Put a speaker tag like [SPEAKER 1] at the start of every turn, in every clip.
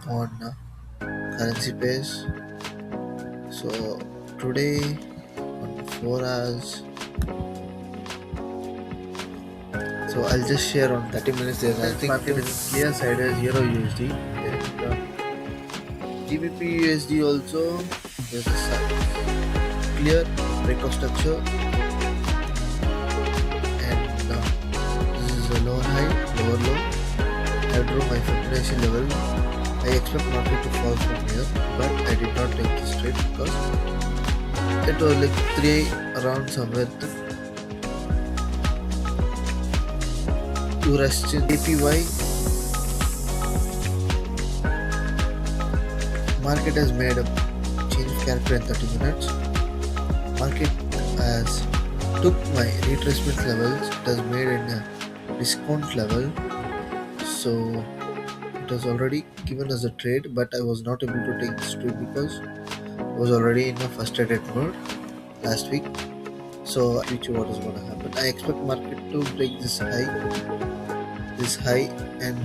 [SPEAKER 1] on currency pairs. So today on 4 hours, so I'll just share on 30 minutes. There's nothing market is clear sideways Euro USD and GBP USD also. There's a clear breakout structure and this is a lower high, lower low. I drew my Fibonacci level. I expect market to fall from here, but I did not take this trade because it was like 3 around somewhere. To rest in APY, market has made a change of character in 30 minutes. Market has took my retracement levels. It has made in a discount level, so it was already given as a trade, but I was not able to take this trade because I was already in a frustrated mode last week. So which what is going to happen? I expect market to break this high, and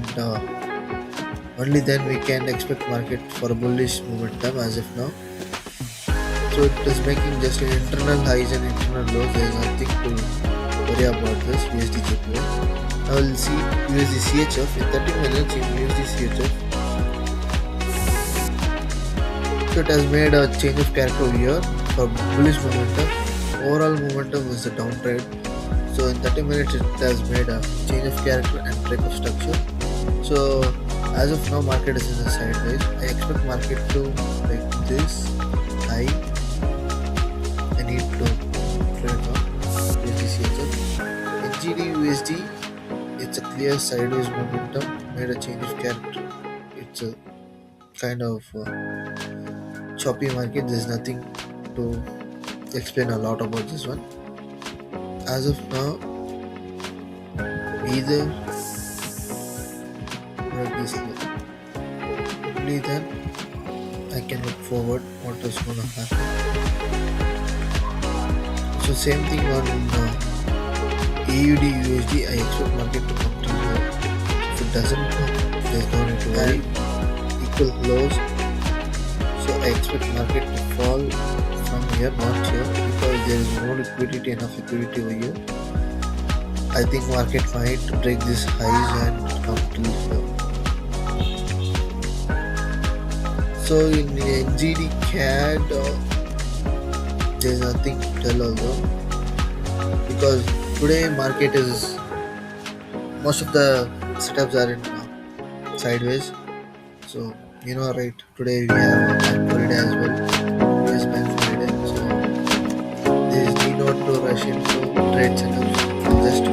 [SPEAKER 1] only then we can expect market for a bullish momentum as of now. So it is making just an internal highs and internal lows. There is nothing to worry about this USD JPY. I will see USD CHF in 30 minutes in USD CHF. So it has made a change of character over here for bullish momentum. Overall momentum is a downtrend. So in 30 minutes it has made a change of character and break of structure. So as of now market is in a sideways. I expect market to break this high. I need to trade on USD CHF. NGD USD, it's a clear sideways momentum, made a change of character. It's a kind of choppy market. There's nothing to explain a lot about this one. As of now, either break this level. Only then I can look forward what is going to happen. So same thing on AUD USD. I expect market to come to here. If it doesn't come, there's no need to worry. Equal lows. So I expect market to fall from here, not here, because there is no liquidity, enough liquidity over here. I think market might break this highs and come to here. So in NGD CAD, there is nothing to tell although, because today market is, most of the setups are in sideways. So you know, right, today we have a bank holiday as well, US bank holiday. So there is need not to rush into trade setups. Just